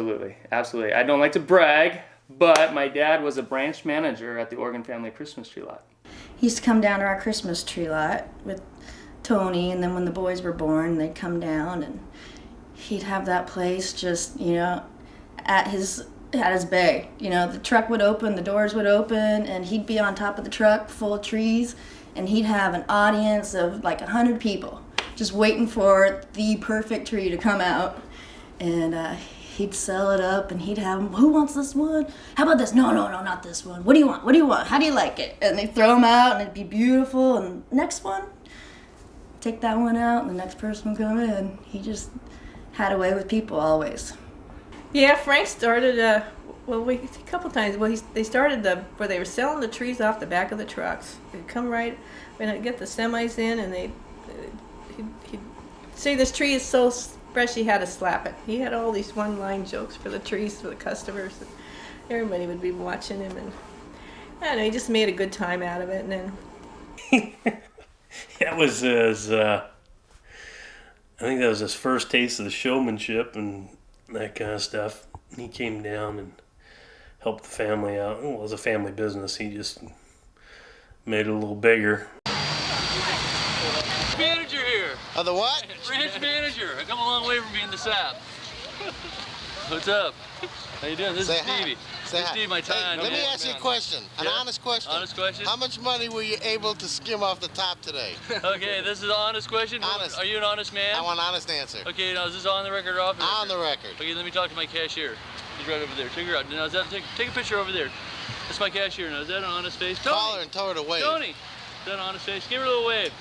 Absolutely, absolutely. I don't like to brag, but my dad was a branch manager at the Oregon Family Christmas Tree Lot. He used to come down to our Christmas tree lot with Tony, and then when the boys were born, they'd come down, and he'd have that place just, you know, at his bay. You know, the truck would open, the doors would open, and he'd be on top of the truck full of trees, and he'd have an audience of like 100 people just waiting for the perfect tree to come out. And he'd sell it up, and he'd have them, who wants this one? How about this? No, not this one. What do you want? What do you want? How do you like it? And they'd throw them out, and it'd be beautiful. And next one, take that one out, and the next person would come in. He just had a way with people always. Yeah, Frank started, a couple times. Well, they started where they were selling the trees off the back of the trucks. They'd come right, and I'd get the semis in, and he'd say, this tree is so fresh, he had to slap it. He had all these one-line jokes for the trees, for the customers. And everybody would be watching him, and I don't know, he just made a good time out of it. And then that was his, I think that was his first taste of the showmanship and that kind of stuff. He came down and helped the family out. Well, it was a family business. He just made it a little bigger. Manager here. Oh, the what? Branch manager. I come a long way from being the sap. What's up? How you doing? This is Stevie. Say hi. Steve, my time. Hey, let me ask you a question. An honest question. Honest question? How much money were you able to skim off the top today? Okay, this is an honest question. Honest. Are you an honest man? I want an honest answer. Okay, now is this on the record or off the record? On the record. Okay, let me talk to my cashier. He's right over there. Take her out. Now, take a picture over there. That's my cashier. Now, is that an honest face? Tony! Call her and tell her to wave. Tony! Is that an honest face? Give her a little wave.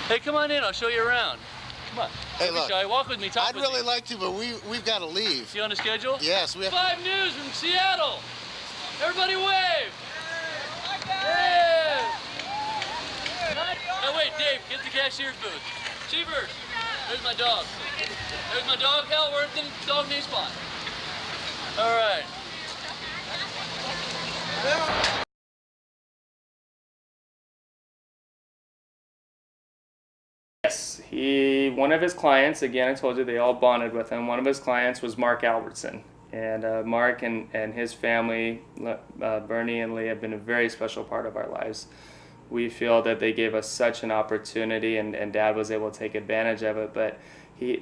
Hey, come on in. I'll show you around. Come on. Hey, look. Walk with me. Talk I'd with really me. like to, but we've got to leave. You on the schedule? Yes, we have. 5 News from Seattle. Everybody wave. Yeah. Oh, wait, Dave, get the cashier's booth. Cheapers. There's my dog. There's my dog, Hellworth, and dog knee spot. All right. Yes, one of his clients, again, I told you they all bonded with him. One of his clients was Mark Albertson. And Mark and his family, Bernie and Lee, have been a very special part of our lives. We feel that they gave us such an opportunity, and Dad was able to take advantage of it. But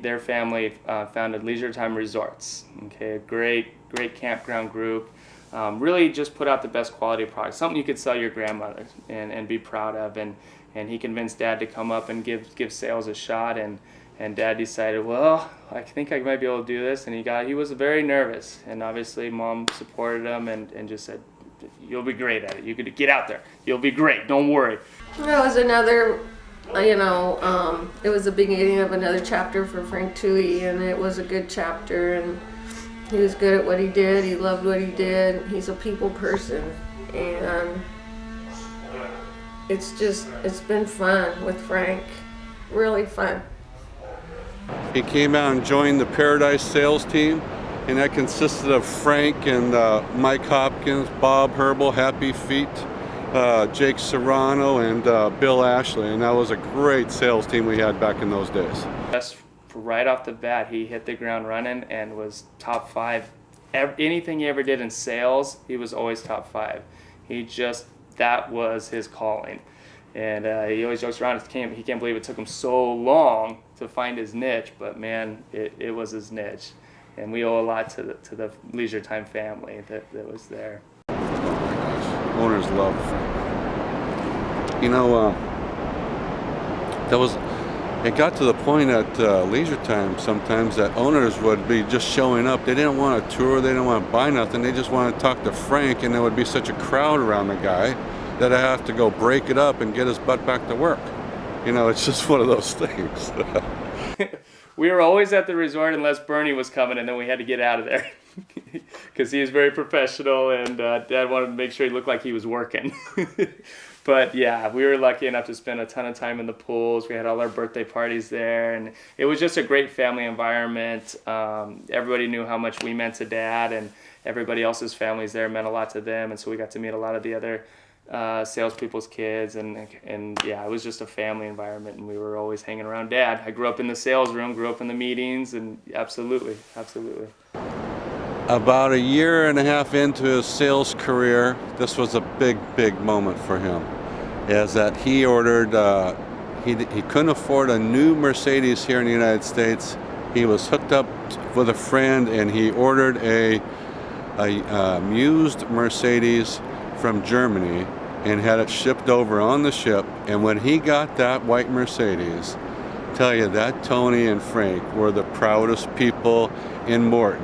their family founded Leisure Time Resorts, okay, a great campground group. Really just put out the best quality product, something you could sell your grandmother and be proud of. And he convinced Dad to come up and give sales a shot, and Dad decided, well, I think I might be able to do this, and he was very nervous, and obviously Mom supported him and just said, you'll be great at it. You could get out there. You'll be great. Don't worry. it was another, it was the beginning of another chapter for Frank Toohey, and it was a good chapter, and he was good at what he did. He loved what he did. He's a people person, and it's been fun with Frank, really fun. He came out and joined the Paradise sales team, and that consisted of Frank and Mike Hopkins, Bob Herbal, Happy Feet, Jake Serrano, and Bill Ashley, and that was a great sales team we had back in those days. Just right off the bat, he hit the ground running and was top 5. Anything he ever did in sales, he was always top 5. That was his calling. And he always jokes around, he can't believe it took him so long to find his niche, but man, it was his niche. And we owe a lot to the Leisure Time family that was there. Owners love Frank. It got to the point at Leisure Time sometimes that owners would be just showing up. They didn't want to tour, they didn't want to buy nothing, they just wanted to talk to Frank, and there would be such a crowd around the guy that I have to go break it up and get his butt back to work. It's just one of those things. We were always at the resort unless Bernie was coming, and then we had to get out of there because he was very professional, and Dad wanted to make sure he looked like he was working. But yeah, we were lucky enough to spend a ton of time in the pools. We had all our birthday parties there, and it was just a great family environment. Everybody knew how much we meant to Dad, and everybody else's families there meant a lot to them, and so we got to meet a lot of the other salespeople's kids, and yeah, it was just a family environment, and we were always hanging around Dad. I grew up in the sales room, grew up in the meetings, and absolutely. About a year and a half into his sales career, this was a big moment for him. Is that he ordered, he couldn't afford a new Mercedes here in the United States. He was hooked up with a friend, and he ordered a used Mercedes from Germany and had it shipped over on the ship. And when he got that white Mercedes, tell you that Tony and Frank were the proudest people in Morton.